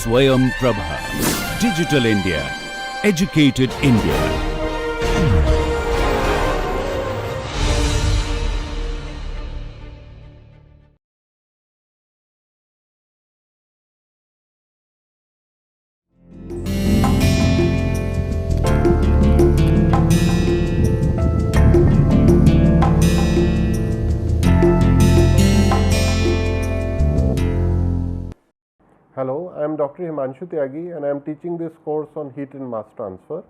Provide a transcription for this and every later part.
Swayam Prabha. Digital India. Educated India. Hello, I am Dr. Himanshu Tyagi and I am teaching this course on heat and mass transfer.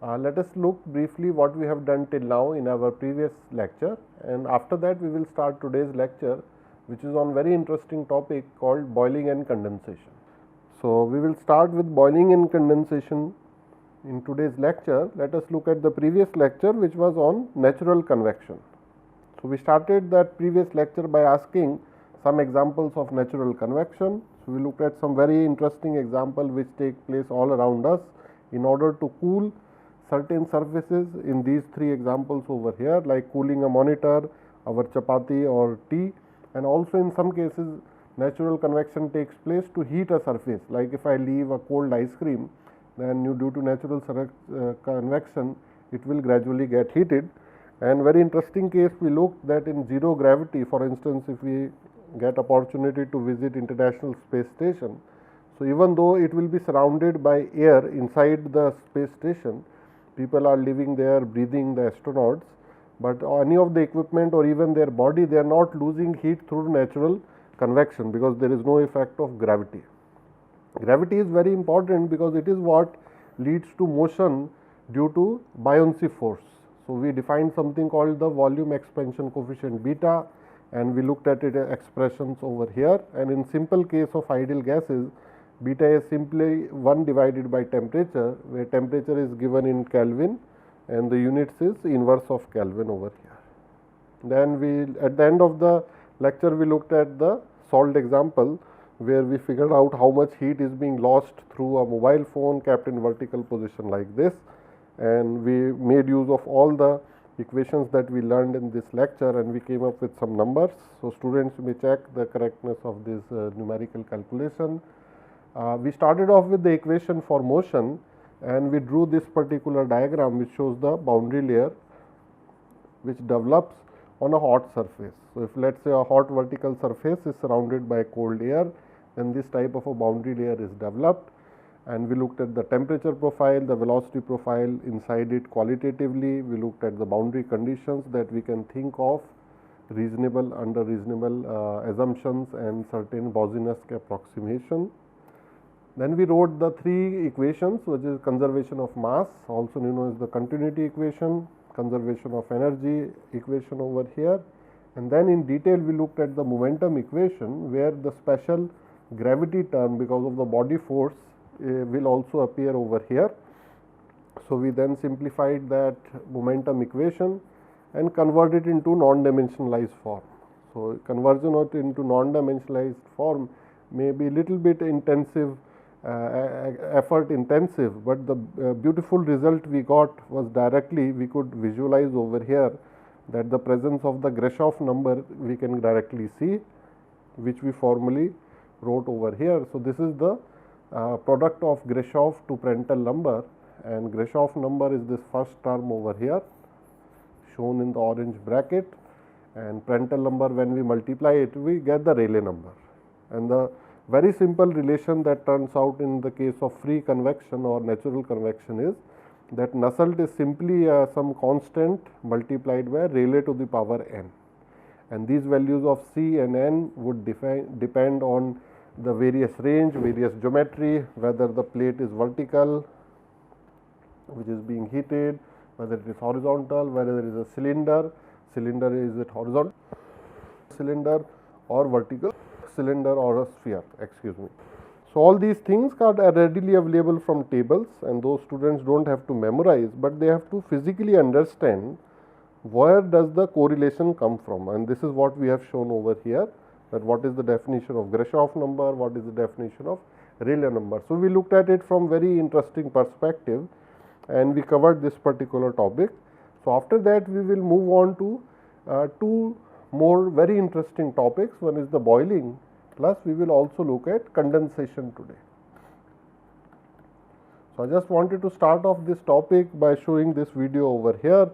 Let us look briefly what we have done till now in our previous lecture, and after that we will start today's lecture, which is on very interesting topic called boiling and condensation. So we will start with boiling and condensation in today's lecture. Let us look at the previous lecture, which was on natural convection. So we started that previous lecture by asking some examples of natural convection. So we looked at some very interesting examples which take place all around us in order to cool certain surfaces. In these three examples over here, like cooling a monitor, our chapati or tea, and also in some cases natural convection takes place to heat a surface. Like if I leave a cold ice cream, then due to natural convection it will gradually get heated. And very interesting case we looked that in zero gravity, for instance, if we get opportunity to visit International Space Station, so even though it will be surrounded by air inside the space station, people are living there, breathing, the astronauts, but any of the equipment or even their body, they are not losing heat through natural convection because there is no effect of gravity. Gravity is very important because it is what leads to motion due to buoyancy force. So we defined something called the volume expansion coefficient beta, and we looked at it expressions over here. And in simple case of ideal gases, beta is simply 1 divided by temperature, where temperature is given in Kelvin and the units is inverse of Kelvin over here. Then we, at the end of the lecture, we looked at the salt example, where we figured out how much heat is being lost through a mobile phone kept in vertical position like this, and we made use of all the equations that we learned in this lecture, and we came up with some numbers. So students may check the correctness of this numerical calculation. We started off with the equation for motion, and we drew this particular diagram which shows the boundary layer which develops on a hot surface. So if let us say a hot vertical surface is surrounded by cold air, then this type of a boundary layer is developed. And we looked at the temperature profile, the velocity profile inside it qualitatively. We looked at the boundary conditions that we can think of reasonable, under reasonable assumptions and certain Boussinesq approximation. Then we wrote the three equations, which is conservation of mass, also known as the continuity equation, conservation of energy equation over here. And then in detail we looked at the momentum equation, where the special gravity term because of the body force will also appear over here. So we then simplified that momentum equation and converted it into non-dimensionalized form. So conversion of it into non-dimensionalized form may be little bit intensive, effort intensive, but the beautiful result we got was directly we could visualize over here that the presence of the Grashof number we can directly see, which we formally wrote over here. So this is the product of Grashof to Prandtl number, and Grashof number is this first term over here shown in the orange bracket, and Prandtl number, when we multiply it we get the Rayleigh number. And the very simple relation that turns out in the case of free convection or natural convection is that Nusselt is simply some constant multiplied by Rayleigh to the power n, and these values of C and n would depend on the various range, various geometry, whether the plate is vertical which is being heated, whether it is horizontal, whether it is a cylinder is it horizontal cylinder or vertical cylinder or a sphere, excuse me. So all these things are readily available from tables, and those students don't have to memorize, but they have to physically understand where does the correlation come from, and this is what we have shown over here, that what is the definition of Grashof number, what is the definition of Rayleigh number. So we looked at it from very interesting perspective, and we covered this particular topic. So after that we will move on to two more very interesting topics. One is the boiling, plus we will also look at condensation today. So I just wanted to start off this topic by showing this video over here.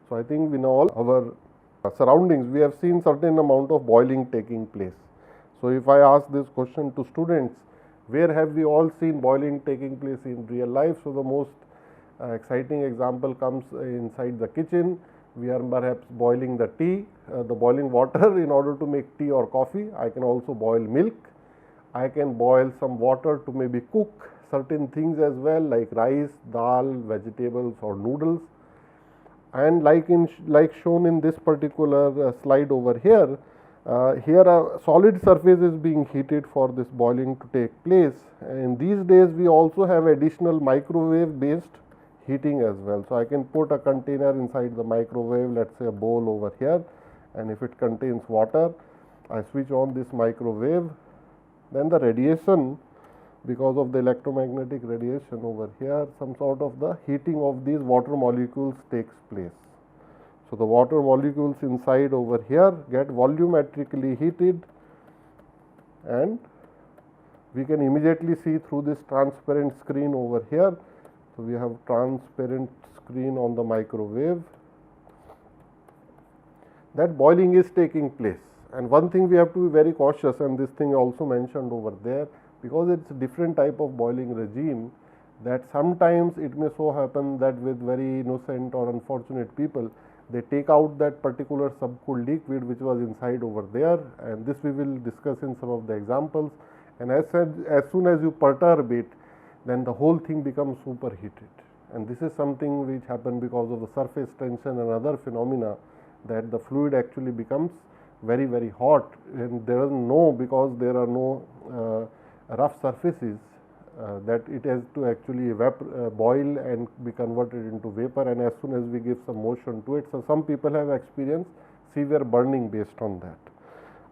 So I think we know all our surroundings, we have seen certain amount of boiling taking place. So if I ask this question to students, where have we all seen boiling taking place in real life? So the most exciting example comes inside the kitchen. We are perhaps boiling the tea, the boiling water in order to make tea or coffee. I can also boil milk. I can boil some water to maybe cook certain things as well, like rice, dal, vegetables or noodles. And like shown in this particular slide over here, here a solid surface is being heated for this boiling to take place. And these days we also have additional microwave based heating as well. So I can put a container inside the microwave, let's say a bowl over here, and if it contains water, I switch on this microwave, then the radiation, because of the electromagnetic radiation over here, some sort of the heating of these water molecules takes place. So the water molecules inside over here get volumetrically heated, and we can immediately see through this transparent screen over here. So we have transparent screen on the microwave that boiling is taking place. And one thing we have to be very cautious, and this thing also mentioned over there, because it's a different type of boiling regime, that sometimes it may so happen that with very innocent or unfortunate people, they take out that particular subcooled liquid which was inside over there, and this we will discuss in some of the examples. And as soon as you perturb it, then the whole thing becomes superheated, and this is something which happens because of the surface tension and other phenomena, that the fluid actually becomes very, very hot, and there is no, because there are no rough surfaces, that it has to actually boil and be converted into vapor, and as soon as we give some motion to it, so some people have experienced severe burning based on that.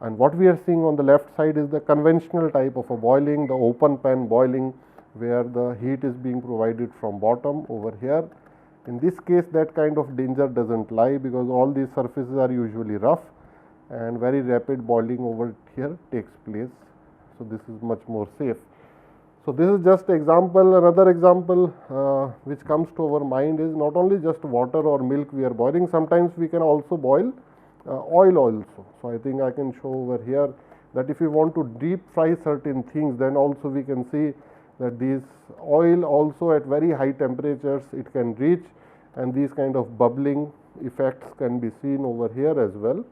And what we are seeing on the left side is the conventional type of a boiling, the open pan boiling, where the heat is being provided from bottom over here. In this case, that kind of danger doesn't lie, because all these surfaces are usually rough, and very rapid boiling over here takes place. So this is much more safe. So this is just example. Another example which comes to our mind is not only just water or milk we are boiling, sometimes we can also boil oil also. So I think I can show over here that if we want to deep fry certain things, then also we can see that these oil also at very high temperatures it can reach, and these kind of bubbling effects can be seen over here as well.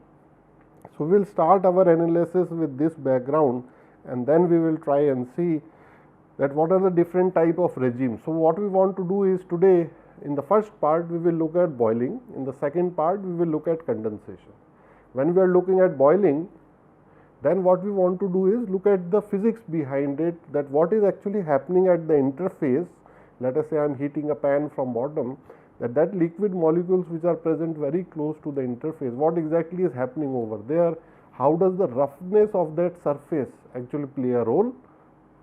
So we will start our analysis with this background, and then we will try and see that what are the different type of regimes. So what we want to do is, today in the first part we will look at boiling, in the second part we will look at condensation. When we are looking at boiling, then what we want to do is look at the physics behind it, that what is actually happening at the interface. Let us say I am heating a pan from bottom, that liquid molecules which are present very close to the interface, what exactly is happening over there, how does the roughness of that surface actually play a role,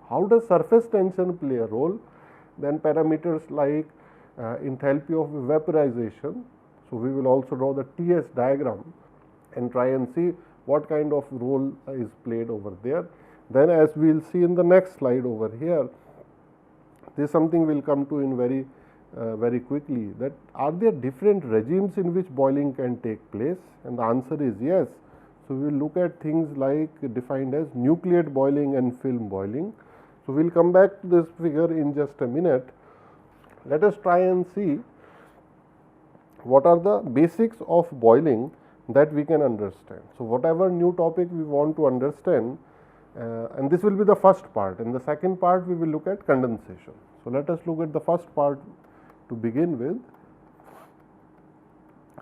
how does surface tension play a role, then parameters like enthalpy of vaporization. So we will also draw the TS diagram and try and see what kind of role is played over there. Then, as we will see in the next slide over here, this is something we will come to in very quickly, that are there different regimes in which boiling can take place, and the answer is yes. So we will look at things like defined as nucleate boiling and film boiling. So we will come back to this figure in just a minute. Let us try and see what are the basics of boiling that we can understand. So whatever new topic we want to understand, and this will be the first part. In the second part we will look at condensation. So let us look at the first part to begin with.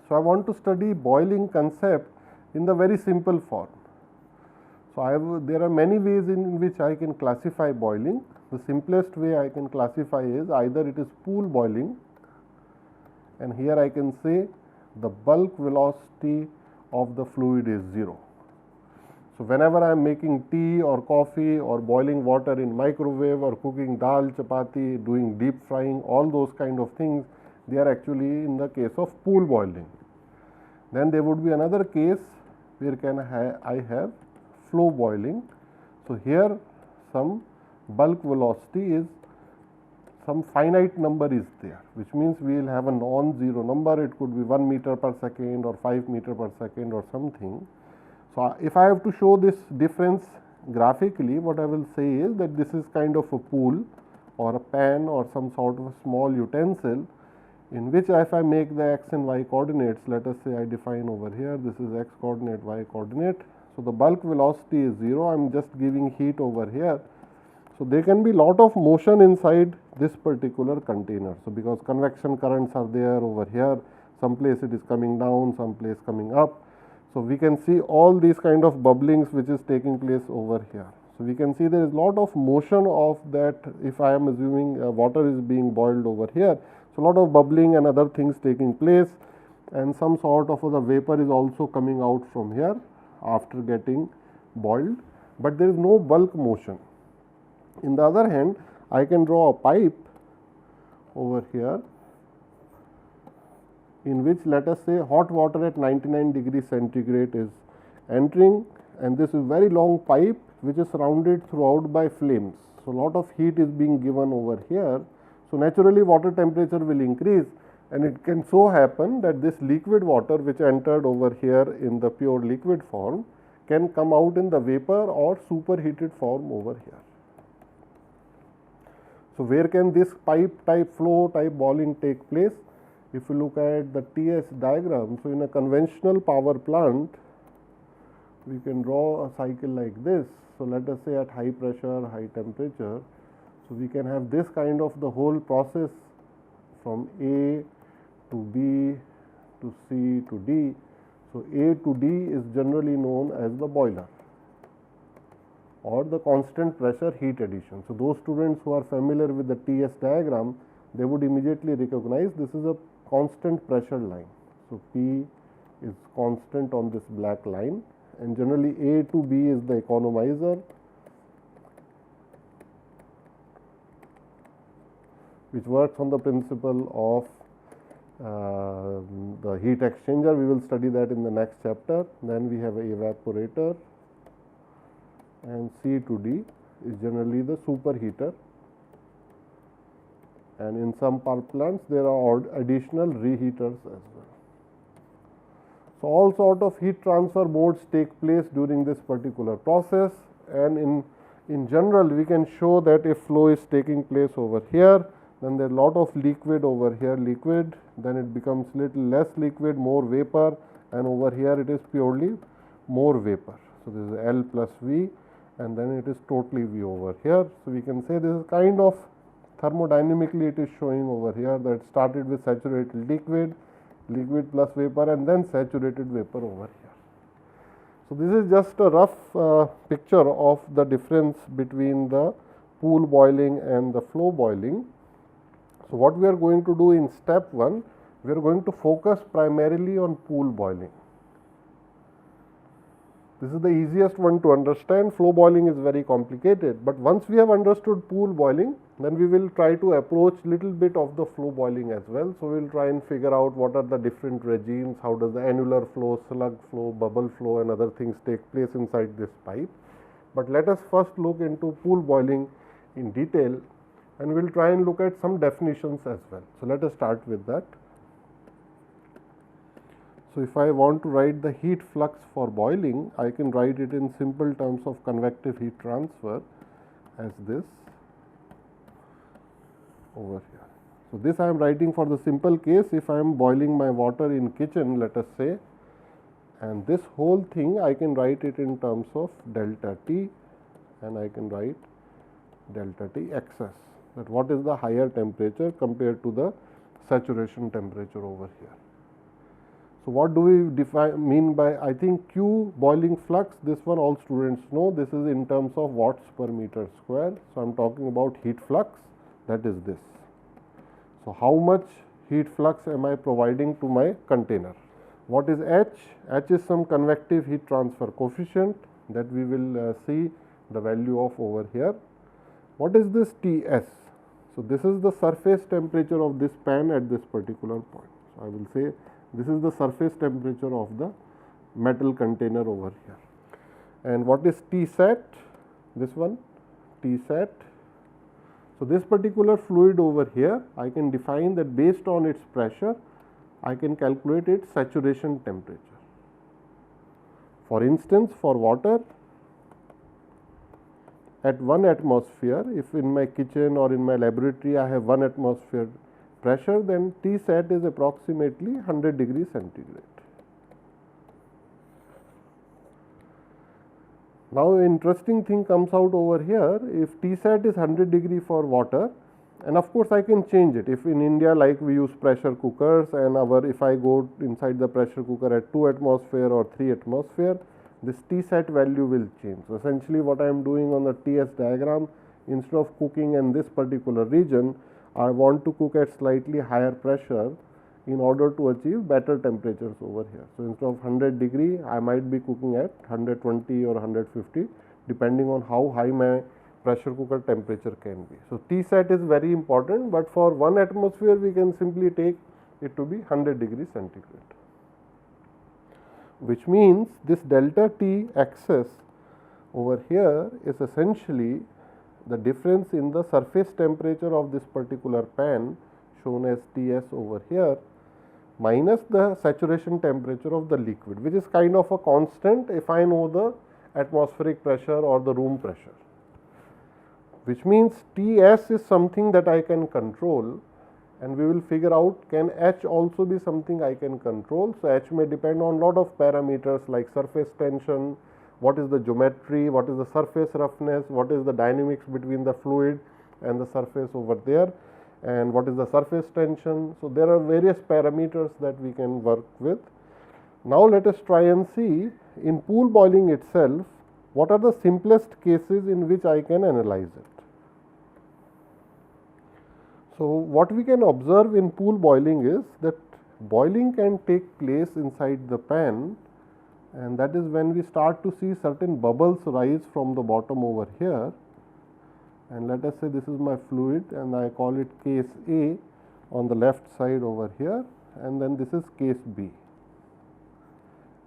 So I want to study boiling concept in the very simple form. So there are many ways in which I can classify boiling. The simplest way I can classify is either it is pool boiling, and here I can say the bulk velocity of the fluid is 0. So whenever I am making tea or coffee or boiling water in microwave or cooking dal, chapati, doing deep frying, all those kind of things, they are actually in the case of pool boiling. Then there would be another case where I have flow boiling. So here some bulk velocity is some finite number is there, which means we will have a non-zero number. It could be 1 meter per second or 5 meter per second or something. So, if I have to show this difference graphically, what I will say is that this is kind of a pool or a pan or some sort of a small utensil, in which if I make the x and y coordinates, let us say I define over here, this is x coordinate, y coordinate. So, the bulk velocity is 0, I am just giving heat over here. So, there can be lot of motion inside this particular container. So, because convection currents are there over here, some place it is coming down, some place coming up. So, we can see all these kind of bubblings which is taking place over here. So, we can see there is lot of motion of that. If I am assuming water is being boiled over here, so lot of bubbling and other things taking place, and some sort of the vapor is also coming out from here after getting boiled, but there is no bulk motion. In the other hand, I can draw a pipe over here, in which let us say hot water at 99 degree centigrade is entering, and this is very long pipe which is surrounded throughout by flames. So, lot of heat is being given over here. So, naturally water temperature will increase, and it can so happen that this liquid water which entered over here in the pure liquid form can come out in the vapor or superheated form over here. So, where can this pipe type flow type boiling take place? If you look at the TS diagram, so in a conventional power plant, we can draw a cycle like this. So, let us say at high pressure, high temperature, so we can have this kind of the whole process from A to B to C to D. So, A to D is generally known as the boiler or the constant pressure heat addition. So, those students who are familiar with the TS diagram, they would immediately recognize this is a constant pressure line. So, P is constant on this black line, and generally A to B is the economizer, which works on the principle of the heat exchanger. We will study that in the next chapter. Then we have a evaporator, and C to D is generally the superheater, and in some power plants there are additional reheaters as well. So, all sort of heat transfer modes take place during this particular process, and in general we can show that if flow is taking place over here, then there is lot of liquid over here, liquid, then it becomes little less liquid, more vapor, and over here it is purely more vapor. So, this is L plus V, and then it is totally V over here. So, we can say this is kind of thermodynamically it is showing over here that it started with saturated liquid, liquid plus vapor, and then saturated vapor over here. So, this is just a rough picture of the difference between the pool boiling and the flow boiling. So, what we are going to do in step 1, we are going to focus primarily on pool boiling. This is the easiest one to understand. Flow boiling is very complicated, but once we have understood pool boiling, then we will try to approach little bit of the flow boiling as well. So, we will try and figure out what are the different regimes, how does the annular flow, slug flow, bubble flow, and other things take place inside this pipe. But let us first look into pool boiling in detail, and we will try and look at some definitions as well. So, let us start with that. So, if I want to write the heat flux for boiling, I can write it in simple terms of convective heat transfer as this over here. So, this I am writing for the simple case if I am boiling my water in kitchen, let us say, and this whole thing I can write it in terms of delta T, and I can write delta T excess, that what is the higher temperature compared to the saturation temperature over here. So, what do we mean by, I think Q boiling flux, this one all students know, this is in terms of watts per meter square. So, I am talking about heat flux, that is this. So, how much heat flux am I providing to my container? What is H? H is some convective heat transfer coefficient that we will see the value of over here. What is this Ts? So, this is the surface temperature of this pan at this particular point. So, I will say this is the surface temperature of the metal container over here. And what is Tsat? This one Tsat. So, this particular fluid over here, I can define that based on its pressure, I can calculate its saturation temperature. For instance, for water at 1 atmosphere, if in my kitchen or in my laboratory I have 1 atmosphere pressure, then Tsat is approximately 100 degrees centigrade. Now, interesting thing comes out over here. If Tsat is 100 degree for water, and of course I can change it. If in India, like we use pressure cookers, and if I go inside the pressure cooker at 2 atmosphere or 3 atmosphere, this Tsat value will change. So, essentially what I am doing on the TS diagram, instead of cooking in this particular region, I want to cook at slightly higher pressure in order to achieve better temperatures over here. So, instead of 100 degree, I might be cooking at 120 or 150, depending on how high my pressure cooker temperature can be. So, Tsat is very important, but for 1 atmosphere we can simply take it to be 100 degrees centigrade, which means this delta T excess over here is essentially the difference in the surface temperature of this particular pan, shown as Ts over here, minus the saturation temperature of the liquid, which is kind of a constant if I know the atmospheric pressure or the room pressure, which means Ts is something that I can control, and we will figure out, can H also be something I can control. So, H may depend on lot of parameters like surface tension, what is the geometry, what is the surface roughness, what is the dynamics between the fluid and the surface over there, and what is the surface tension. So, there are various parameters that we can work with. Now, let us try and see in pool boiling itself, what are the simplest cases in which I can analyze it. So, what we can observe in pool boiling is that boiling can take place inside the pan, and that is when we start to see certain bubbles rise from the bottom over here. And let us say this is my fluid, and I call it case A on the left side over here, and then this is case B,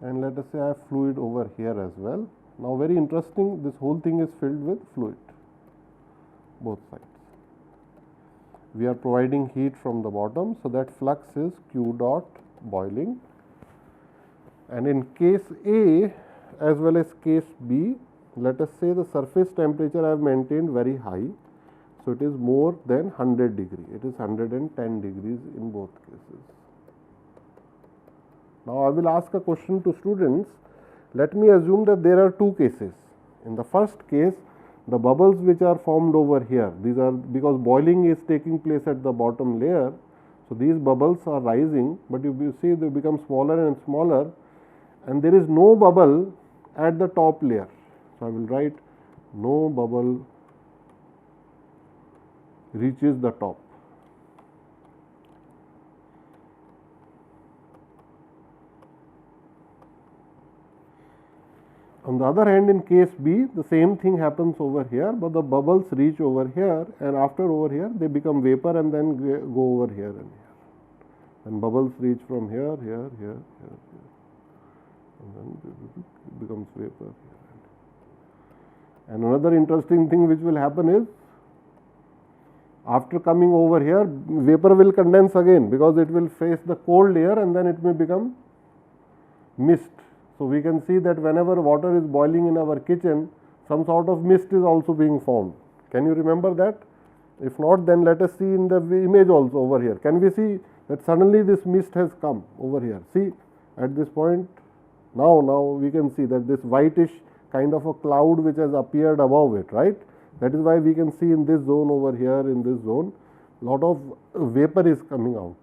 and let us say I have fluid over here as well. Now, very interesting, this whole thing is filled with fluid, both sides. We are providing heat from the bottom, so that flux is Q dot boiling, and in case A as well as case B, let us say the surface temperature I have maintained very high. So, it is more than 100 degree, it is 110 degrees in both cases. Now, I will ask a question to students. Let me assume that there are two cases. In the first case, the bubbles which are formed over here, these are because boiling is taking place at the bottom layer. So, these bubbles are rising, but you see they become smaller and smaller, and there is no bubble at the top layer. So, I will write no bubble reaches the top. On the other hand, in case B, the same thing happens over here, but the bubbles reach over here, and after over here they become vapor and then go over here and here. And bubbles reach from here, here, here, here, here, and then it becomes vapor here. And another interesting thing which will happen is, after coming over here, vapor will condense again, because it will face the cold air and then it may become mist. So, we can see that whenever water is boiling in our kitchen, some sort of mist is also being formed. Can you remember that? If not, then let us see in the image also over here. Can we see that suddenly this mist has come over here? See, at this point, now we can see that this whitish kind of a cloud which has appeared above it, right? That is why we can see in this zone over here, in this zone, lot of vapor is coming out.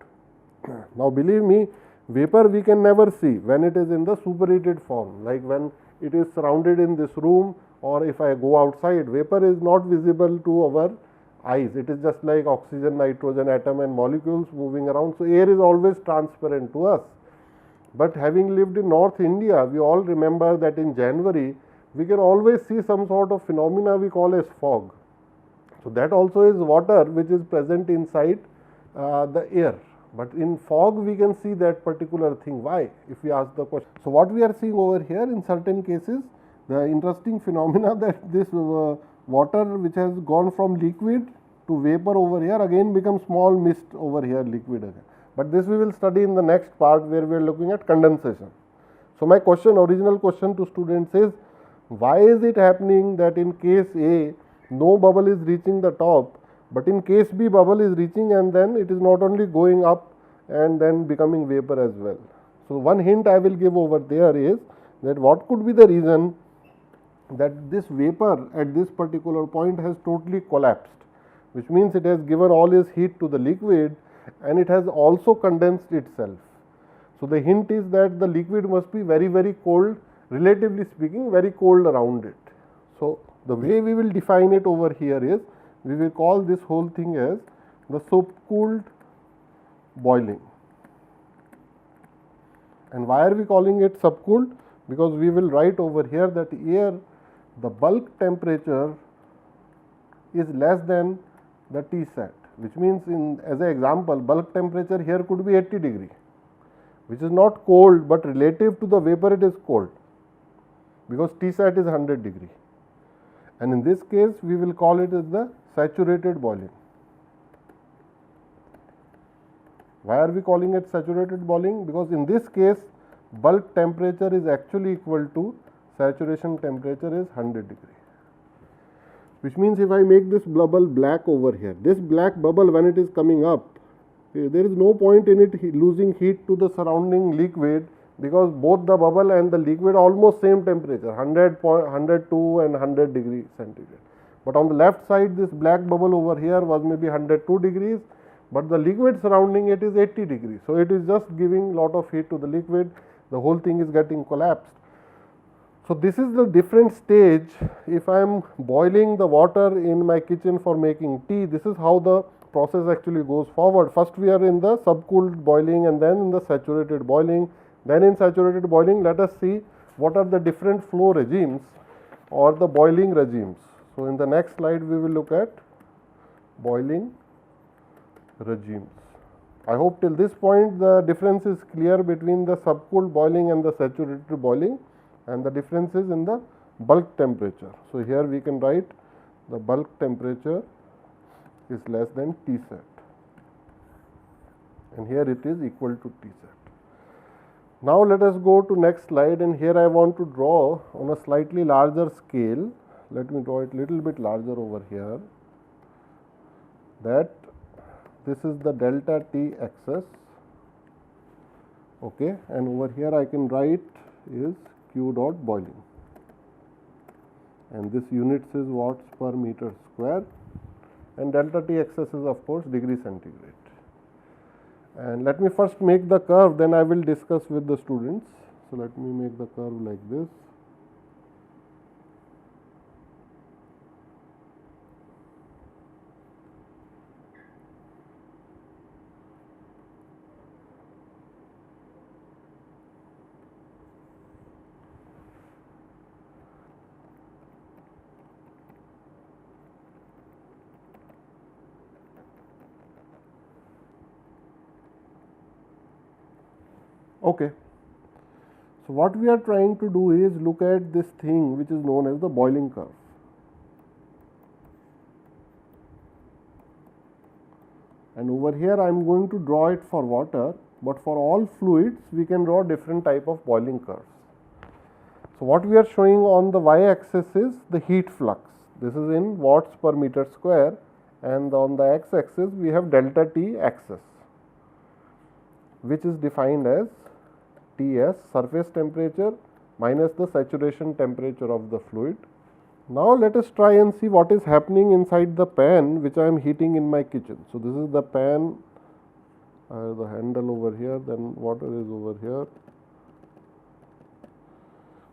Now, believe me, vapor we can never see when it is in the superheated form, like when it is surrounded in this room, or if I go outside, vapor is not visible to our eyes. It is just like oxygen, nitrogen atom and molecules moving around. So, air is always transparent to us. But having lived in North India, we all remember that in January, we can always see some sort of phenomena we call as fog. So, that also is water which is present inside the air. But in fog, we can see that particular thing. Why? If we ask the question. So, what we are seeing over here in certain cases, the interesting phenomena that this water which has gone from liquid to vapor over here, again become small mist over here, liquid again. But this we will study in the next part where we are looking at condensation. So my question, original question to students is, why is it happening that in case A, no bubble is reaching the top, but in case B, bubble is reaching and then it is not only going up and then becoming vapor as well. So one hint I will give over there is that what could be the reason that this vapor at this particular point has totally collapsed, which means it has given all its heat to the liquid and it has also condensed itself. So the hint is that the liquid must be very, very cold, relatively speaking, very cold around it. So the way we will define it over here is, we will call this whole thing as the subcooled boiling. And why are we calling it subcooled? Because we will write over here that here the bulk temperature is less than the Tsat, which means in as an example, bulk temperature here could be 80 degree, which is not cold, but relative to the vapor it is cold, because Tsat is 100 degree. And in this case we will call it as the saturated boiling. Why are we calling it saturated boiling? Because in this case bulk temperature is actually equal to saturation temperature is 100 degree. Which means if I make this bubble black over here, this black bubble when it is coming up, there is no point in it losing heat to the surrounding liquid, because both the bubble and the liquid almost same temperature, 102 and 100 degree centigrade. But on the left side, this black bubble over here was maybe 102 degrees, but the liquid surrounding it is 80 degrees. So it is just giving lot of heat to the liquid, the whole thing is getting collapsed. So this is the different stage. If I am boiling the water in my kitchen for making tea, this is how the process actually goes forward. First we are in the subcooled boiling and then in the saturated boiling. Then in saturated boiling, let us see what are the different flow regimes or the boiling regimes. So in the next slide we will look at boiling regimes. I hope till this point the difference is clear between the subcooled boiling and the saturated boiling, and the differences in the bulk temperature. So here we can write the bulk temperature is less than Tsat, and here it is equal to Tsat. Now let us go to next slide, and here I want to draw on a slightly larger scale. Let me draw it little bit larger over here, that this is the delta T axis, okay, and over here I can write is Q dot boiling, and this units is watts per meter square, and delta T axis is of course degree centigrade. And let me first make the curve, then I will discuss with the students. So let me make the curve like this. Okay. So what we are trying to do is look at this thing which is known as the boiling curve. And over here I am going to draw it for water, but for all fluids we can draw different type of boiling curves. So what we are showing on the y-axis is the heat flux. This is in watts per meter square, and on the x-axis we have delta T axis, which is defined as Ts, surface temperature, minus the saturation temperature of the fluid. Now let us try and see what is happening inside the pan which I am heating in my kitchen. So this is the pan, the handle over here, then water is over here.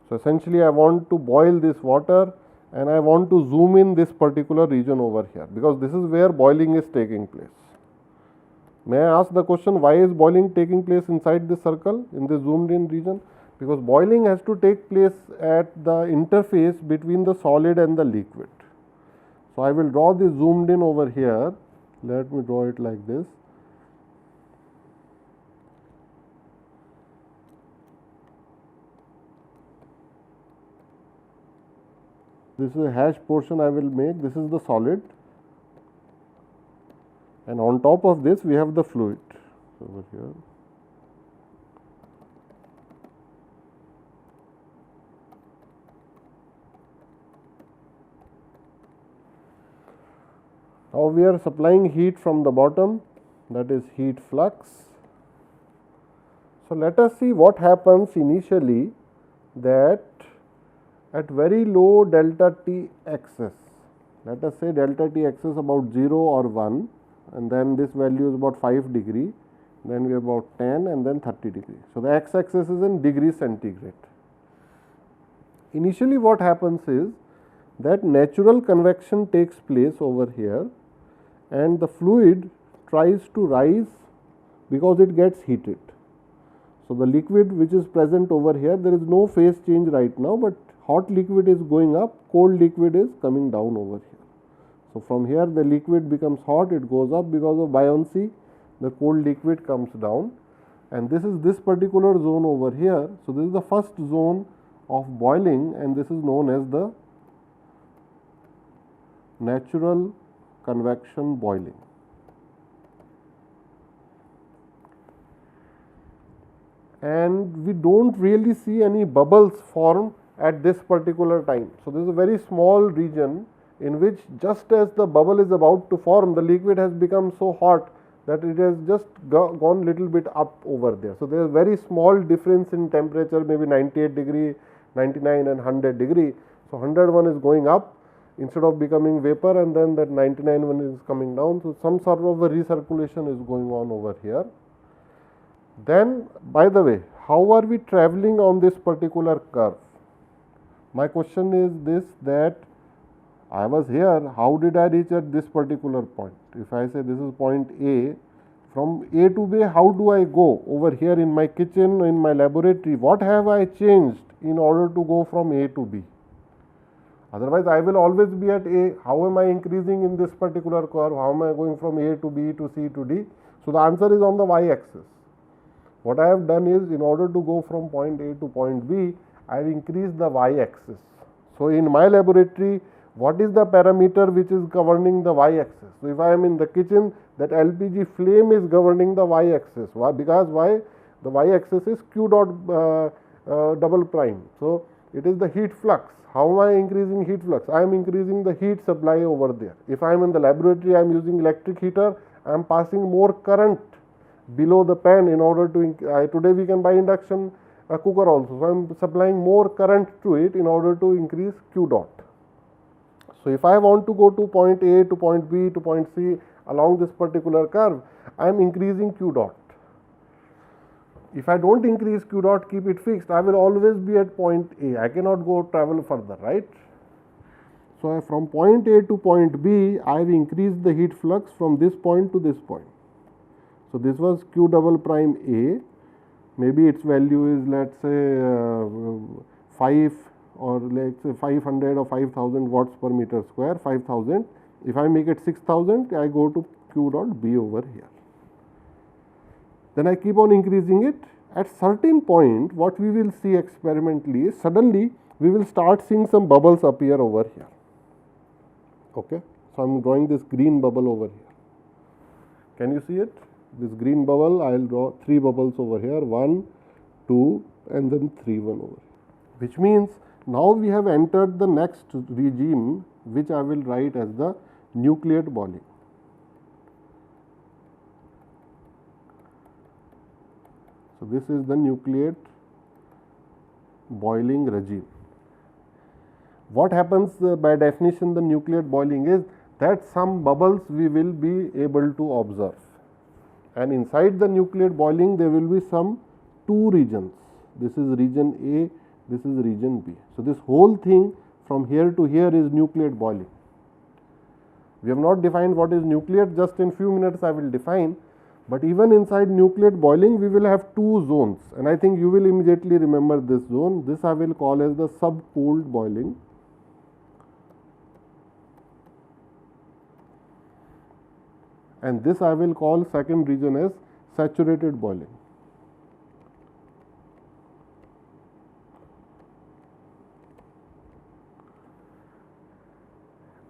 So essentially I want to boil this water, and I want to zoom in this particular region over here, because this is where boiling is taking place. May I ask the question, why is boiling taking place inside this circle in this zoomed in region? Because boiling has to take place at the interface between the solid and the liquid. So I will draw this zoomed in over here. Let me draw it like this. This is a hash portion I will make. This is the solid, and on top of this we have the fluid over here. Now we are supplying heat from the bottom, that is heat flux. So let us see what happens initially, that at very low delta T axis, let us say delta T axis about 0 or 1, and then this value is about 5 degree, then we have about 10 and then 30 degree. So the x axis is in degree centigrade. Initially what happens is that natural convection takes place over here, and the fluid tries to rise because it gets heated. So the liquid which is present over here, there is no phase change right now, but hot liquid is going up, cold liquid is coming down over here. So from here the liquid becomes hot, it goes up because of buoyancy, the cold liquid comes down, and this is this particular zone over here. So this is the first zone of boiling, and this is known as the natural convection boiling. And we don't really see any bubbles form at this particular time. So this is a very small region in which just as the bubble is about to form, the liquid has become so hot that it has just gone little bit up over there. So there is very small difference in temperature, maybe 98 degree, 99 and 100 degree. So 101 is going up instead of becoming vapor, and then that 99 one is coming down. So some sort of a recirculation is going on over here. Then, by the way, how are we traveling on this particular curve? My question is this, that I was here, how did I reach at this particular point? If I say this is point A, from A to B, how do I go? Over here in my kitchen, in my laboratory, what have I changed in order to go from A to B? Otherwise, I will always be at A. How am I increasing in this particular curve? How am I going from A to B to C to D? So the answer is on the y-axis. What I have done is, in order to go from point A to point B, I have increased the y-axis. So in my laboratory, what is the parameter which is governing the y-axis? So if I am in the kitchen, that LPG flame is governing the y-axis. Why? Because why? The y-axis is q dot double prime. So it is the heat flux. How am I increasing heat flux? I am increasing the heat supply over there. If I am in the laboratory, I am using electric heater, I am passing more current below the pan in order to, today we can buy induction cooker also. So I am supplying more current to it in order to increase Q dot. So if I want to go to point A to point B to point C along this particular curve, I am increasing Q dot. If I don't increase Q dot, keep it fixed, I will always be at point A. I cannot go travel further, right? So from point A to point B, I have increased the heat flux from this point to this point. So this was Q double prime A. Maybe its value is, let's say 5 or let's say 500 or 5000 watts per meter square, 5000. If I make it 6000, I go to Q dot B over here. Then I keep on increasing it. At certain point, what we will see experimentally is suddenly we will start seeing some bubbles appear over here. Okay. So I am drawing this green bubble over here. Can you see it? This green bubble, I will draw 3 bubbles over here, 1, 2 and then 3 one over here. Which means now we have entered the next regime, which I will write as the nucleate boiling. So this is the nucleate boiling regime. What happens by definition the nucleate boiling is that some bubbles we will be able to observe. And inside the nucleate boiling there will be some 2 regions. This is region A, this is region B. So this whole thing from here to here is nucleate boiling. We have not defined what is nucleate, just in few minutes I will define. But even inside nucleate boiling we will have 2 zones, and I think you will immediately remember this zone. This I will call as the subcooled boiling. And this I will call second region as saturated boiling.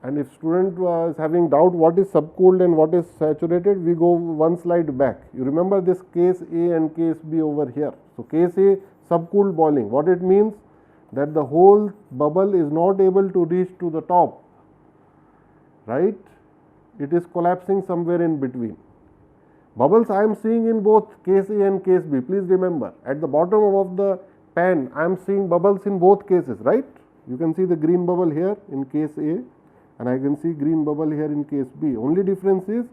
And if student was having doubt what is subcooled and what is saturated, we go one slide back. You remember this case A and case B over here. So case A, subcooled boiling. What it means? That the whole bubble is not able to reach to the top, right? It is collapsing somewhere in between. Bubbles I am seeing in both case A and case B. Please remember, at the bottom of the pan, I am seeing bubbles in both cases, right? You can see the green bubble here in case A, and I can see green bubble here in case B. Only difference is,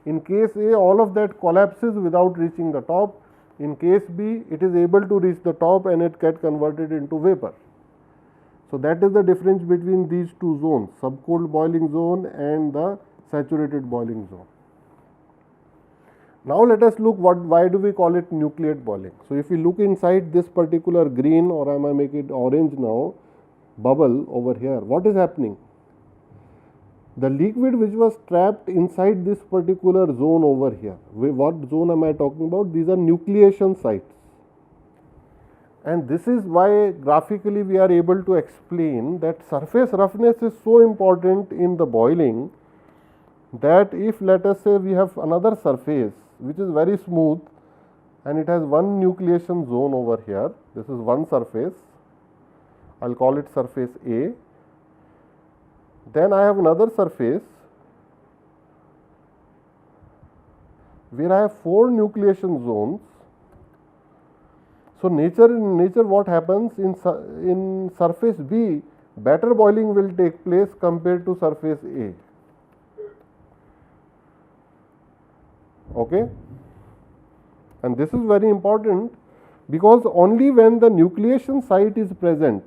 in case A, all of that collapses without reaching the top. In case B, it is able to reach the top and it gets converted into vapor. So that is the difference between these two zones, subcooled boiling zone and the saturated boiling zone. Now let us look why do we call it nucleate boiling. So if we look inside this particular green, or I might make it orange now, bubble over here, what is happening? The liquid which was trapped inside this particular zone over here, what zone am I talking about? These are nucleation sites. And this is why graphically we are able to explain that surface roughness is so important in the boiling, that if let us say we have another surface which is very smooth and it has one nucleation zone over here, this is one surface, I will call it surface A. Then I have another surface where I have 4 nucleation zones. So in nature what happens in surface B, better boiling will take place compared to surface A. Okay, and this is very important, because only when the nucleation site is present,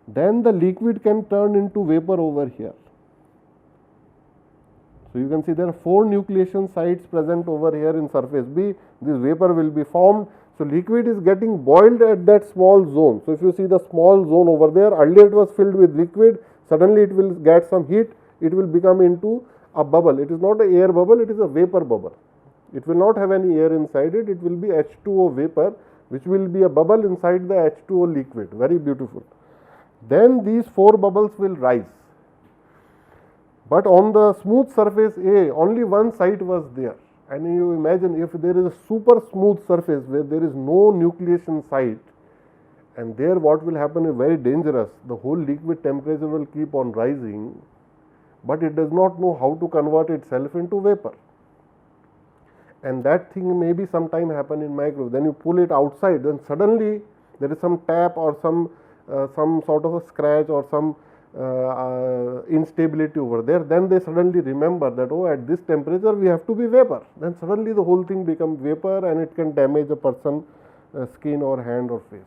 then the liquid can turn into vapor over here. So you can see there are 4 nucleation sites present over here in surface B. This vapor will be formed. So liquid is getting boiled at that small zone. So if you see the small zone over there, earlier it was filled with liquid, suddenly it will get some heat, it will become into a bubble. It is not an air bubble, it is a vapor bubble. It will not have any air inside it, it will be H2O vapor, which will be a bubble inside the H2O liquid. Very beautiful. Then these 4 bubbles will rise. But on the smooth surface A, only one site was there. And you imagine if there is a super smooth surface where there is no nucleation site, and there what will happen is very dangerous. The whole liquid temperature will keep on rising, but it does not know how to convert itself into vapor. And that thing may be sometime happen in micro. Then you pull it outside, then suddenly there is some tap or some sort of a scratch or some instability over there. Then they suddenly remember that, oh, at this temperature we have to be vapor. Then suddenly the whole thing becomes vapor and it can damage a person's skin or hand or face.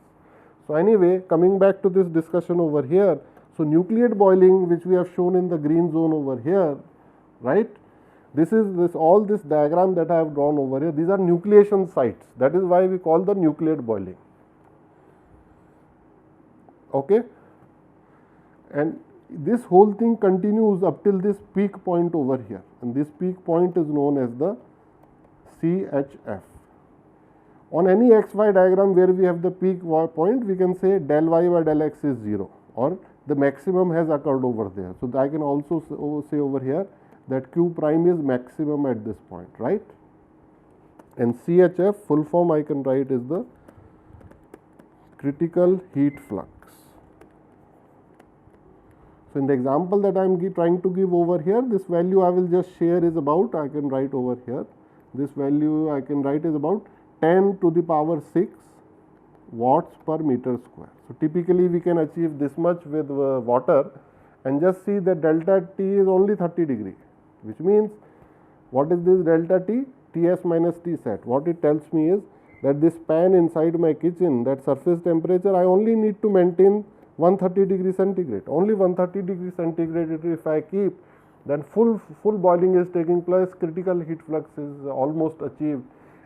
So anyway, coming back to this discussion over here, so nucleate boiling, which we have shown in the green zone over here, right? This is all this diagram that I have drawn over here. These are nucleation sites. That is why we call the nucleate boiling. Okay, and this whole thing continues up till this peak point over here, and this peak point is known as the CHF. On any xy diagram where we have the peak point, we can say del y by del x is 0, or the maximum has occurred over there. So I can also say over here that Q prime is maximum at this point, right? And CHF, full form I can write is the critical heat flux. So in the example that I am trying to give over here, this value I will just share is about, I can write over here, this value I can write is about 10 to the power 6 watts per meter square. So typically we can achieve this much with water, and just see that delta T is only 30 degree, which means what is this delta T? Ts minus T sat. What it tells me is that this pan inside my kitchen, that surface temperature, I only need to maintain 130 degree centigrade. Only 130 degree centigrade if I keep, then full boiling is taking place, critical heat flux is almost achieved,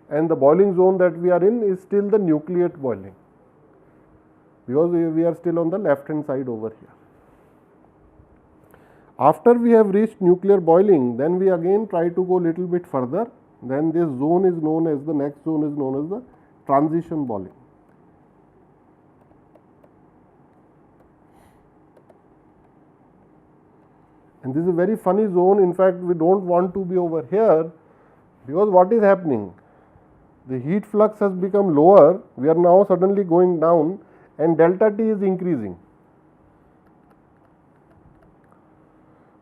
and the boiling zone that we are in is still the nucleate boiling, because we are still on the left hand side over here. After we have reached nuclear boiling, then we again try to go little bit further. Then this zone is known as, the next zone is known as the transition boiling. And this is a very funny zone. In fact, we don't want to be over here, because what is happening? The heat flux has become lower, we are now suddenly going down, and delta T is increasing.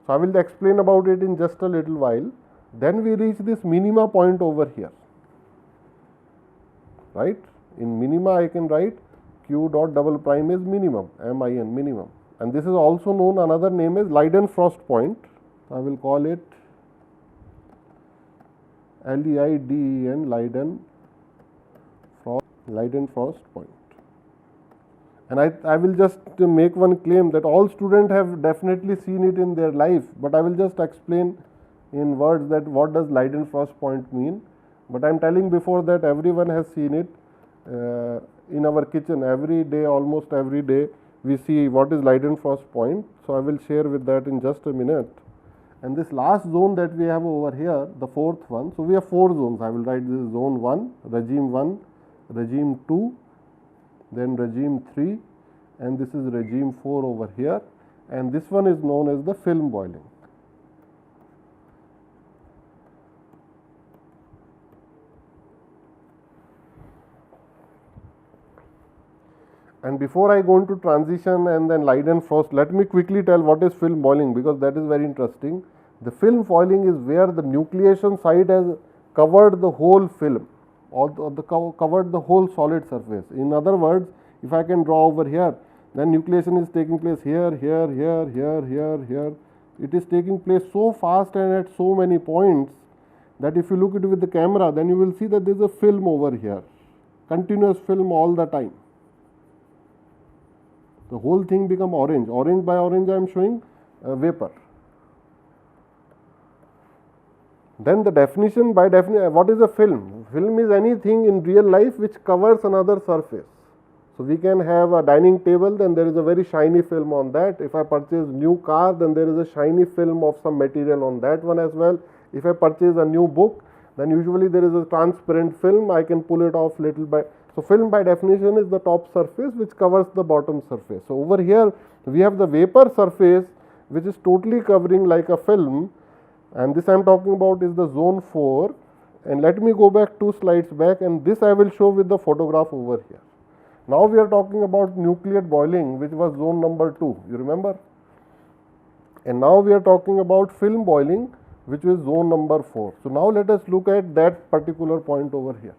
So, I will explain about it in just a little while. Then we reach this minima point over here, right? In minima I can write Q dot double prime is minimum, MIN, minimum, and this is also known, another name is Leidenfrost point. I will call it LEIDEN, Leidenfrost point. And I will just make one claim that all students have definitely seen it in their life, but I will just explain in words that what does Leidenfrost point mean. But I am telling before that everyone has seen it in our kitchen every day, almost every day we see what is Leidenfrost point. So, I will share with that in just a minute. And this last zone that we have over here, the fourth one, so we have 4 zones. I will write this zone 1, regime 2, then regime 3, and this is regime 4 over here, and this one is known as the film boiling. And before I go into transition and then Leidenfrost, let me quickly tell what is film boiling, because that is very interesting. The film boiling is where the nucleation site has covered the whole film, or covered the whole solid surface. In other words, if I can draw over here, then nucleation is taking place here, here, here, here, here, here. It is taking place so fast and at so many points that if you look at it with the camera, then you will see that there is a film over here, continuous film all the time. The whole thing become orange. Orange by orange I am showing vapor. Then the definition, by definition, what is a film? Film is anything in real life which covers another surface. So, we can have a dining table, then there is a very shiny film on that. If I purchase new car, then there is a shiny film of some material on that one as well. If I purchase a new book, then usually there is a transparent film, I can pull it off little by. So, film by definition is the top surface which covers the bottom surface. So, over here we have the vapor surface which is totally covering like a film, and this I am talking about is the zone 4. And let me go back 2 slides back, and this I will show with the photograph over here. Now, we are talking about nucleate boiling, which was zone number 2, you remember, and now we are talking about film boiling, which is zone number 4. So, now let us look at that particular point over here.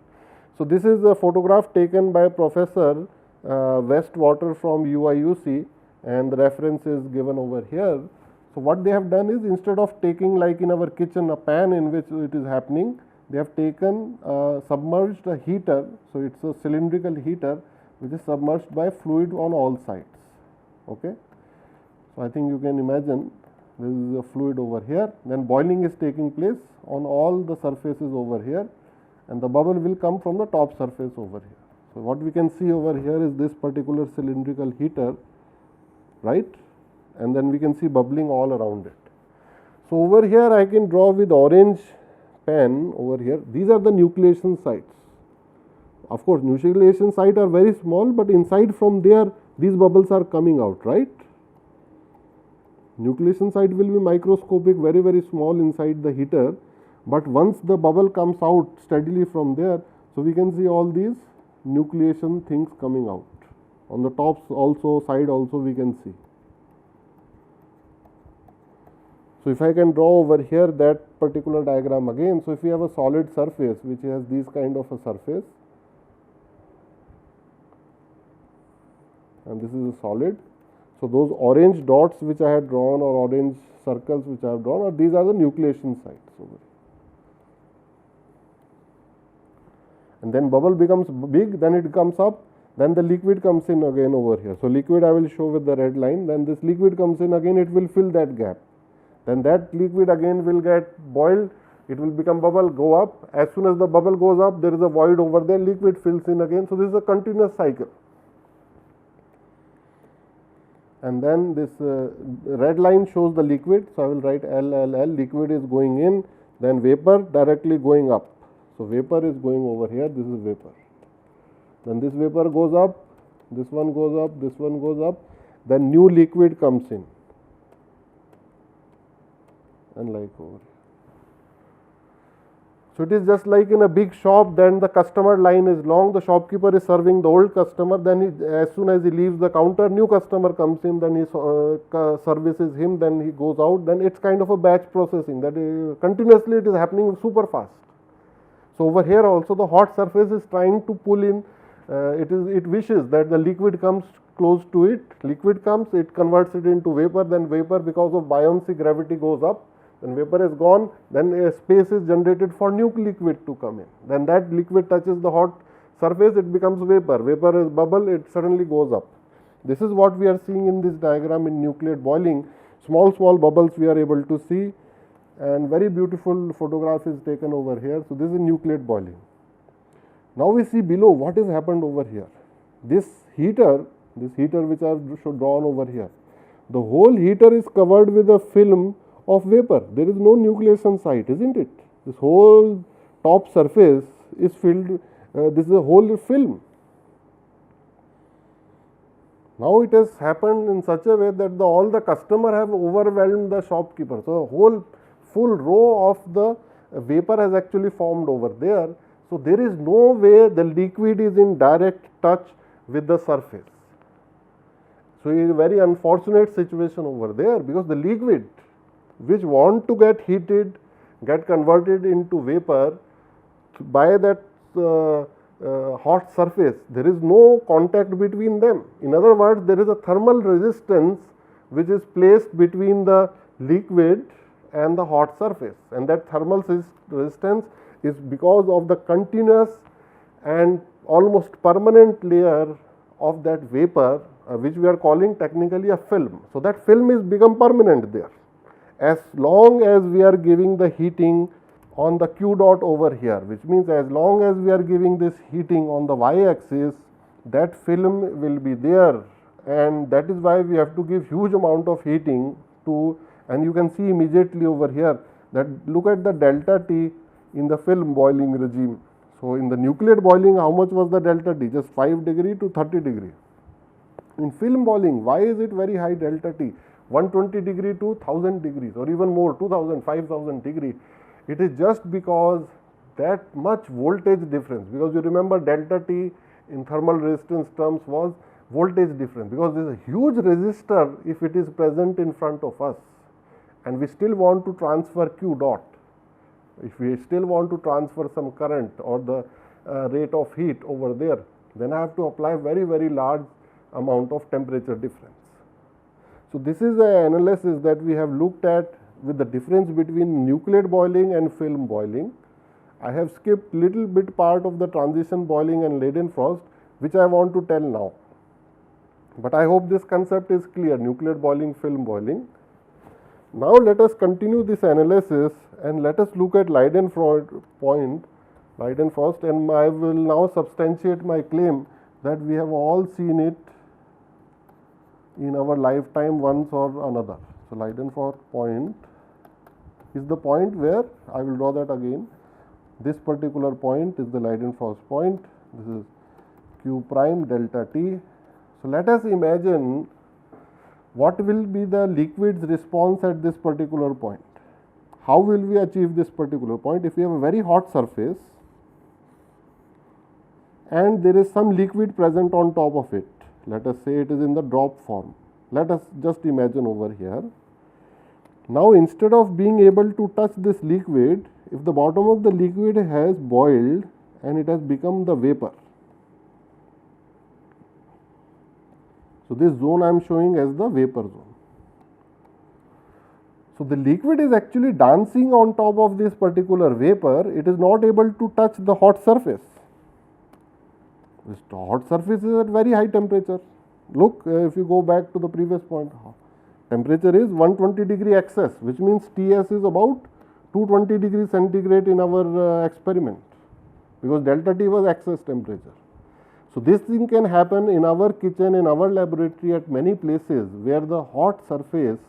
So, this is a photograph taken by Professor Westwater from UIUC, and the reference is given over here. So, what they have done is, instead of taking like in our kitchen a pan in which it is happening, they have taken submerged a heater. So, it is a cylindrical heater which is submerged by fluid on all sides. Okay. So, I think you can imagine this is a fluid over here, then boiling is taking place on all the surfaces over here, and the bubble will come from the top surface over here. So, what we can see over here is this particular cylindrical heater, right, and then we can see bubbling all around it. So, over here I can draw with orange pen over here. These are the nucleation sites. Of course, nucleation sites are very small, but inside from there these bubbles are coming out, right. Nucleation site will be microscopic, very, very small inside the heater, but once the bubble comes out steadily from there, so we can see all these nucleation things coming out. On the tops also, side also we can see. So, if I can draw over here that particular diagram again. So, if we have a solid surface which has this kind of a surface, and this is a solid. So, those orange dots which I had drawn, or orange circles which I have drawn, or these are the nucleation sites over here. And then bubble becomes big, then it comes up, then the liquid comes in again over here. So, liquid I will show with the red line, then this liquid comes in again, it will fill that gap. Then that liquid again will get boiled, it will become bubble, go up. As soon as the bubble goes up, there is a void over there, liquid fills in again. So, this is a continuous cycle. And then this red line shows the liquid. So, I will write LLL, liquid is going in, then vapor directly going up. So, vapor is going over here, this is vapor. Then this vapor goes up, this one goes up, this one goes up, then new liquid comes in. unlike over here. So it is just like in a big shop, then the customer line is long, the shopkeeper is serving the old customer, then as soon as he leaves the counter, new customer comes in, then he services him, then he goes out, then it's kind of a batch processing that continuously it is happening super fast. So over here also the hot surface is trying to pull in, it wishes that the liquid comes close to it, liquid comes, it converts it into vapor, then vapor because of buoyancy gravity goes up. When vapor is gone, then a space is generated for new liquid to come in. Then that liquid touches the hot surface, it becomes vapor. Vapor is bubble, it suddenly goes up. This is what we are seeing in this diagram in nucleate boiling. Small bubbles we are able to see, and very beautiful photograph is taken over here. So this is nucleate boiling. Now we see below what has happened over here. This heater which I have drawn over here, the whole heater is covered with a film of vapor. There is no nucleation site, isn't it? This whole top surface is filled, this is a whole film. Now it has happened in such a way that all the customer have overwhelmed the shopkeeper. So a whole full row of the vapor has actually formed over there. So there is no way the liquid is in direct touch with the surface. So it is a very unfortunate situation over there, because the liquid which want to get heated, get converted into vapor by that hot surface, there is no contact between them. In other words, there is a thermal resistance which is placed between the liquid and the hot surface, and that thermal resistance is because of the continuous and almost permanent layer of that vapor, which we are calling technically a film. So that film is become permanent there. As long as we are giving the heating on the Q dot over here, which means as long as we are giving this heating on the y-axis, that film will be there, and that is why we have to give huge amount of heating to, and you can see immediately over here that look at the delta T in the film boiling regime. So in the nucleate boiling, how much was the delta T? Just 5 degree to 30 degree. In film boiling, why is it very high delta T? 120 degree to 1000 degrees, or even more, 2000, 5000 degree. It is just because that much voltage difference, because you remember delta T in thermal resistance terms was voltage difference, because there is a huge resistor if it is present in front of us, and we still want to transfer Q dot. If we still want to transfer some current or the rate of heat over there, then I have to apply very large amount of temperature difference. So this is an analysis that we have looked at with the difference between nucleate boiling and film boiling. I have skipped little bit part of the transition boiling and Leidenfrost, which I want to tell now. But I hope this concept is clear, nucleate boiling, film boiling. Now let us continue this analysis and let us look at Leidenfrost, and I will now substantiate my claim that we have all seen it in our lifetime once or another. So Leidenfrost point is the point where, I will draw that again, this particular point is the Leidenfrost point, this is Q prime delta T. So let us imagine what will be the liquid's response at this particular point. How will we achieve this particular point? If we have a very hot surface and there is some liquid present on top of it, let us say it is in the drop form. Let us just imagine over here. Now instead of being able to touch this liquid, if the bottom of the liquid has boiled and it has become the vapor. So this zone I am showing as the vapor zone. So the liquid is actually dancing on top of this particular vapor. It is not able to touch the hot surface. This hot surface is at very high temperature. Look, if you go back to the previous point, temperature is 120 degree excess, which means Ts is about 220 degrees centigrade in our experiment, because delta T was excess temperature. So this thing can happen in our kitchen, in our laboratory, at many places where the hot surface,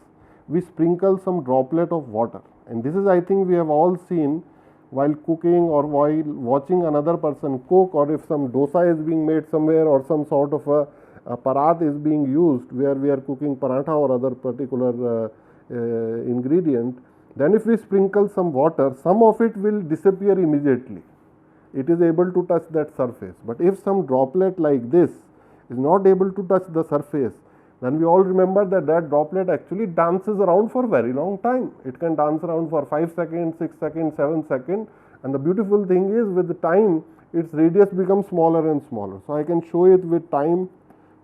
we sprinkle some droplet of water, and this is, I think, we have all seen while cooking or while watching another person cook, or if some dosa is being made somewhere or some sort of a parat is being used where we are cooking paratha or other particular ingredient, Then if we sprinkle some water, some of it will disappear immediately. It is able to touch that surface. But if some droplet like this is not able to touch the surface, then we all remember that that droplet actually dances around for a very long time. It can dance around for 5 seconds, 6 seconds, 7 seconds, and the beautiful thing is, with the time, its radius becomes smaller and smaller. So I can show it with time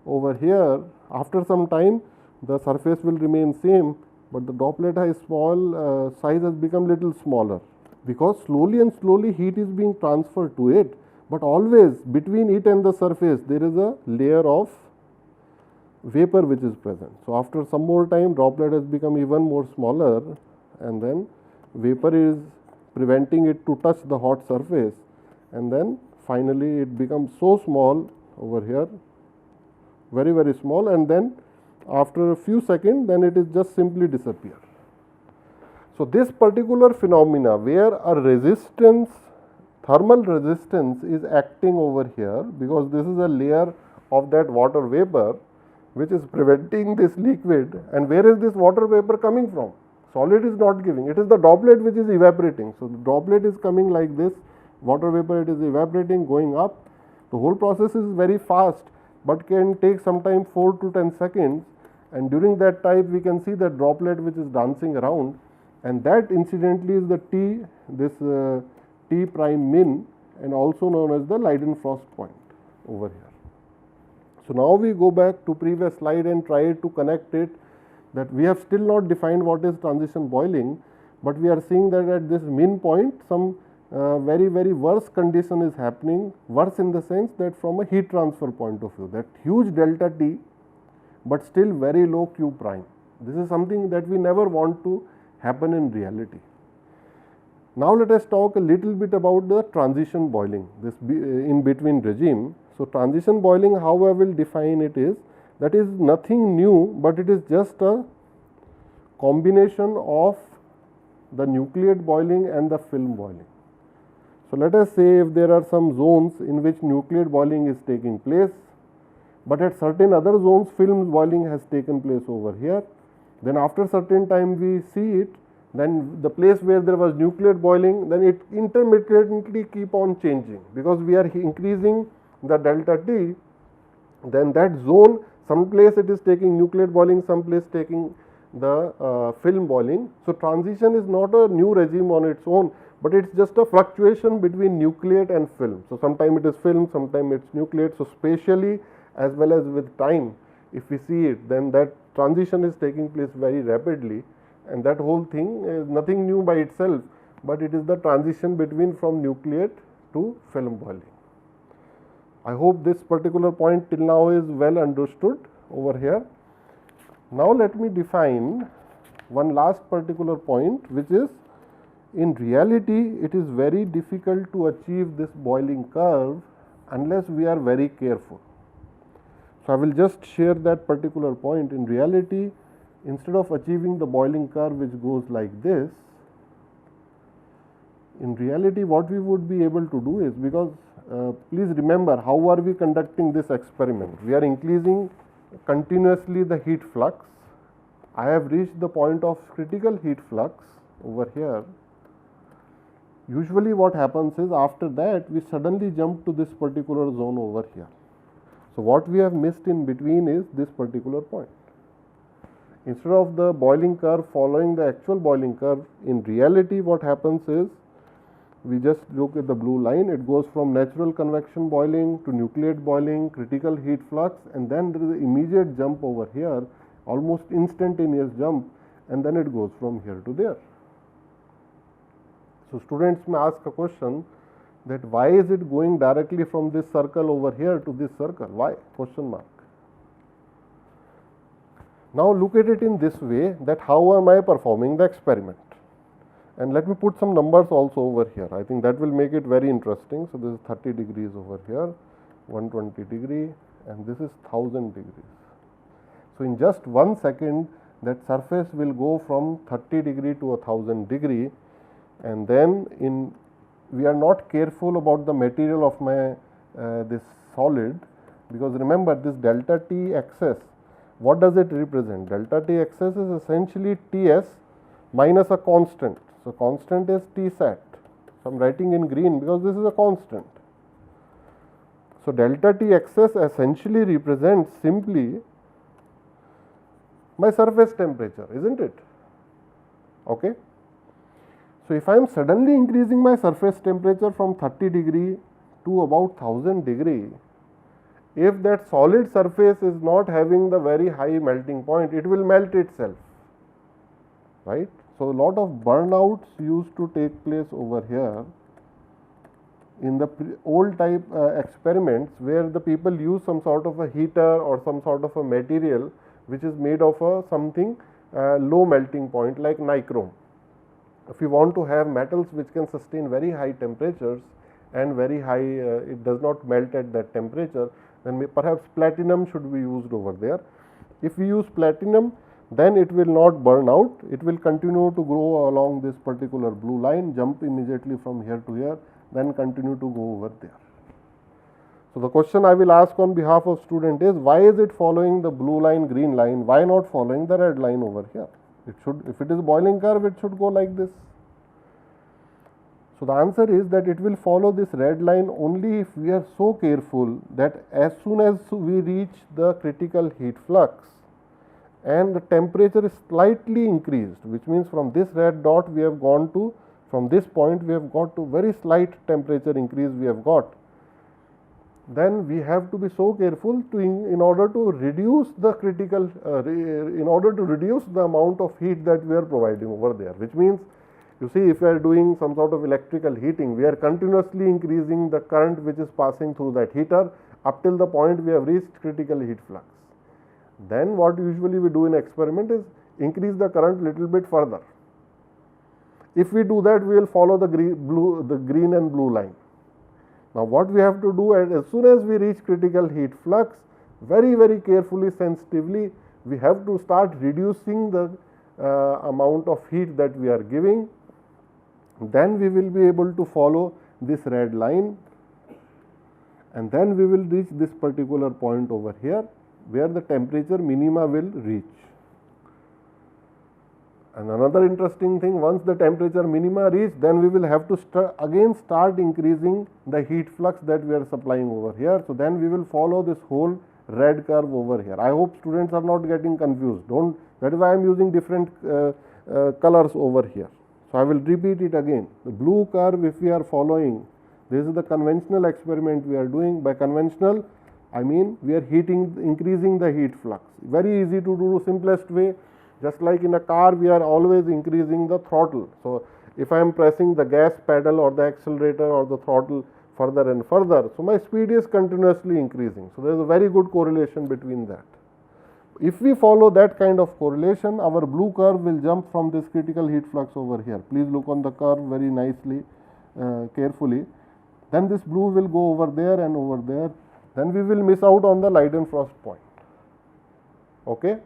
over here. After some time, the surface will remain same, but the droplet has small size has become little smaller, because slowly and slowly heat is being transferred to it, but always between it and the surface there is a layer of vapor which is present. So after some more time, droplet has become even more smaller, and then vapor is preventing it to touch the hot surface, and then finally it becomes so small over here, very very small, and then after a few seconds, then it is just simply disappear. So this particular phenomena where a resistance, thermal resistance is acting over here, because this is a layer of that water vapor which is preventing this liquid. And where is this water vapor coming from? Solid is not giving, it is the droplet which is evaporating. So the droplet is coming like this, water vapor, it is evaporating, going up. The whole process is very fast, but can take sometime 4 to 10 seconds, and during that time we can see the droplet which is dancing around, and that incidentally is the T, this T prime min, and also known as the Leidenfrost point over here. So now we go back to previous slide and try to connect it, that we have still not defined what is transition boiling, but we are seeing that at this min point some very very worse condition is happening, worse in the sense that from a heat transfer point of view, that huge delta T but still very low Q prime. This is something that we never want to happen in reality. Now let us talk a little bit about the transition boiling, this in between regime. So transition boiling, how I will define it is, that is nothing new, but it is just a combination of the nucleate boiling and the film boiling. So let us say if there are some zones in which nucleate boiling is taking place, but at certain other zones film boiling has taken place over here, then after certain time we see it, then the place where there was nucleate boiling, then it intermittently keep on changing, because we are increasing the delta T, then that zone, some place it is taking nucleate boiling, some place taking the film boiling. So transition is not a new regime on its own, but it's just a fluctuation between nucleate and film. So sometime it is film, sometime it's nucleate. So spatially as well as with time, if we see it, then that transition is taking place very rapidly, and that whole thing is nothing new by itself, but it is the transition between from nucleate to film boiling. I hope this particular point till now is well understood over here. Now let me define one last particular point, which is, in reality it is very difficult to achieve this boiling curve unless we are very careful. So I will just share that particular point. In reality, instead of achieving the boiling curve which goes like this, in reality what we would be able to do is, because please remember how are we conducting this experiment. We are increasing continuously the heat flux. I have reached the point of critical heat flux over here. Usually what happens is, after that we suddenly jump to this particular zone over here. So what we have missed in between is this particular point. Instead of the boiling curve following the actual boiling curve, in reality what happens is, we just look at the blue line, it goes from natural convection boiling to nucleate boiling, critical heat flux, and then there is an immediate jump over here, almost instantaneous jump, and then it goes from here to there. So students may ask a question, that why is it going directly from this circle over here to this circle? Why? Question mark. Now look at it in this way, that how am I performing the experiment? And let me put some numbers also over here. I think that will make it very interesting. So this is 30 degrees over here, 120 degree, and this is 1000 degrees. So in just 1 second, that surface will go from 30 degree to 1000 degree, and then we are not careful about the material of my this solid, because remember this delta T excess, what does it represent? Delta T excess is essentially Ts minus a constant. So, constant is T sat. So, I am writing in green because this is a constant. So, delta T excess essentially represents simply my surface temperature, isn't it? Okay. So, if I am suddenly increasing my surface temperature from 30 degree to about 1000 degree, if that solid surface is not having the very high melting point, it will melt itself, right. So, a lot of burnouts used to take place over here in the old type experiments, where the people use some sort of a heater or some sort of a material which is made of a something low melting point like nichrome. If you want to have metals which can sustain very high temperatures and very high, it does not melt at that temperature, then perhaps platinum should be used over there. If we use platinum, then it will not burn out, it will continue to grow along this particular blue line, jump immediately from here to here, then continue to go over there. So, the question I will ask on behalf of student is, why is it following the blue line, green line, why not following the red line over here? It should, if it is boiling curve, it should go like this. So, the answer is that it will follow this red line only if we are so careful that as soon as we reach the critical heat flux and the temperature is slightly increased, which means from this red dot we have gone to, from this point we have got to very slight temperature increase we have got, then we have to be so careful to in order to reduce the critical, in order to reduce the amount of heat that we are providing over there, which means, you see, if we are doing some sort of electrical heating, we are continuously increasing the current which is passing through that heater up till the point we have reached critical heat flux. Then what usually we do in experiment is increase the current little bit further. If we do that, we will follow the green and blue line. Now, what we have to do, as soon as we reach critical heat flux, very, very carefully, sensitively, we have to start reducing the amount of heat that we are giving. Then we will be able to follow this red line, and then we will reach this particular point over here, where the temperature minima will reach. And another interesting thing, once the temperature minima reach, then we will have to again start increasing the heat flux that we are supplying over here. So, then we will follow this whole red curve over here. I hope students are not getting confused. That is why I am using different colors over here. So, I will repeat it again. The blue curve, if we are following, this is the conventional experiment we are doing. By conventional, I mean we are increasing the heat flux. Very easy to do, simplest way. Just like in a car, we are always increasing the throttle. So, if I am pressing the gas pedal or the accelerator or the throttle further and further, so my speed is continuously increasing. So, there is a very good correlation between that. If we follow that kind of correlation, our blue curve will jump from this critical heat flux over here. Please look on the curve very nicely, carefully. Then this blue will go over there and over there. Then we will miss out on the Leidenfrost point. Okay.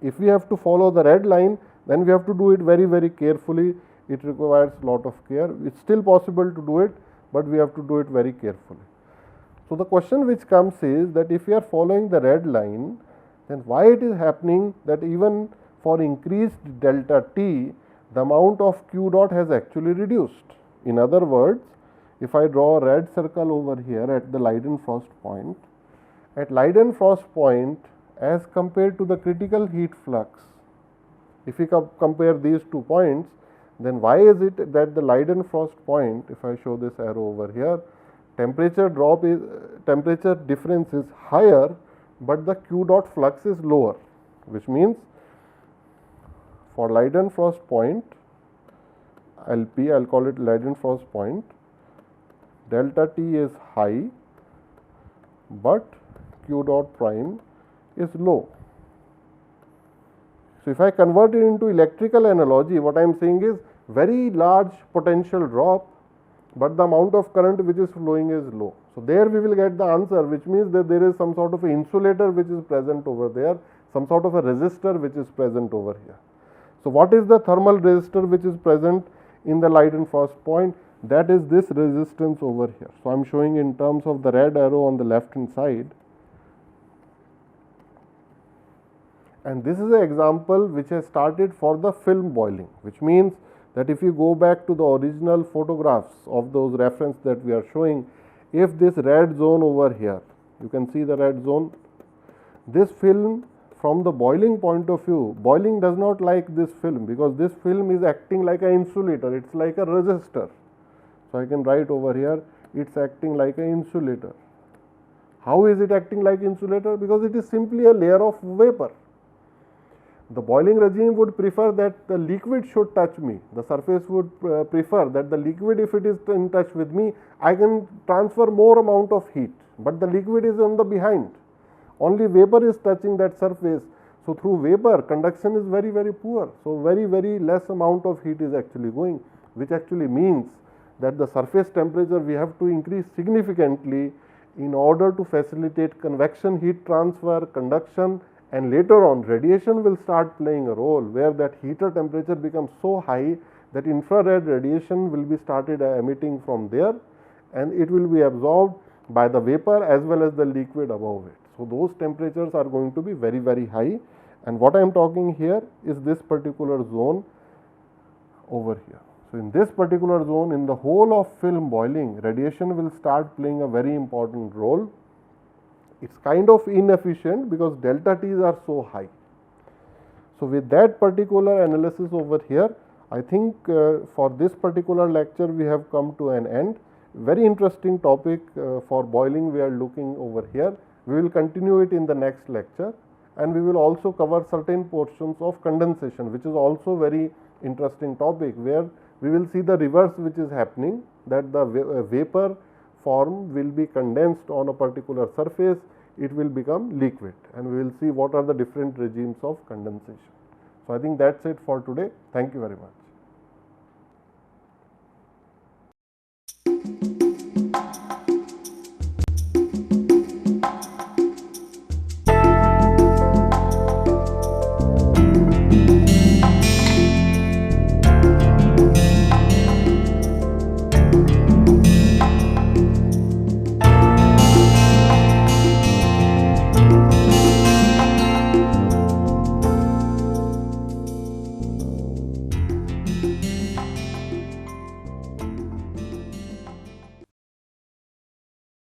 If we have to follow the red line, then we have to do it very, very carefully. It requires a lot of care. It's still possible to do it, but we have to do it very carefully. So, the question which comes is that if we are following the red line, then why it is happening that even for increased delta T, the amount of Q dot has actually reduced. In other words, if I draw a red circle over here at the Leidenfrost point, at Leidenfrost point, as compared to the critical heat flux, if we compare these 2 points, then why is it that the Leidenfrost point, if I show this arrow over here, temperature difference is higher, but the Q dot flux is lower, which means for Leidenfrost point, LP, I will call it Leidenfrost point, delta T is high, but Q dot prime is low. So, if I convert it into electrical analogy, what I am saying is very large potential drop, but the amount of current which is flowing is low. So, there we will get the answer, which means that there is some sort of insulator which is present over there, some sort of a resistor which is present over here. So, what is the thermal resistor which is present in the Leidenfrost point? That is this resistance over here. So, I am showing in terms of the red arrow on the left hand side. And this is an example which has started for the film boiling, which means that if you go back to the original photographs of those reference that we are showing, if this red zone over here, you can see the red zone, this film from the boiling point of view, boiling does not like this film because this film is acting like an insulator, it's like a resistor. So I can write over here, it's acting like an insulator. How is it acting like insulator? Because it is simply a layer of vapor. The boiling regime would prefer that the liquid should touch me. The surface would prefer that the liquid, if it is in touch with me, I can transfer more amount of heat. But the liquid is on the behind. Only vapor is touching that surface. So through vapor, conduction is very, very poor. So very, very less amount of heat is actually going, which actually means that the surface temperature we have to increase significantly in order to facilitate convection heat transfer, conduction, and later on radiation will start playing a role where that heater temperature becomes so high that infrared radiation will be started emitting from there, and it will be absorbed by the vapor as well as the liquid above it. So those temperatures are going to be very, very high, and what I am talking here is this particular zone over here. So in this particular zone, in the whole of film boiling, radiation will start playing a very important role. It's kind of inefficient because delta T's are so high. So with that particular analysis over here, I think for this particular lecture we have come to an end. Very interesting topic for boiling we are looking over here. We will continue it in the next lecture, and we will also cover certain portions of condensation, which is also very interesting topic, where we will see the reverse which is happening, that the vapor form will be condensed on a particular surface, it will become liquid, and we will see what are the different regimes of condensation. So I think that's it for today. Thank you very much.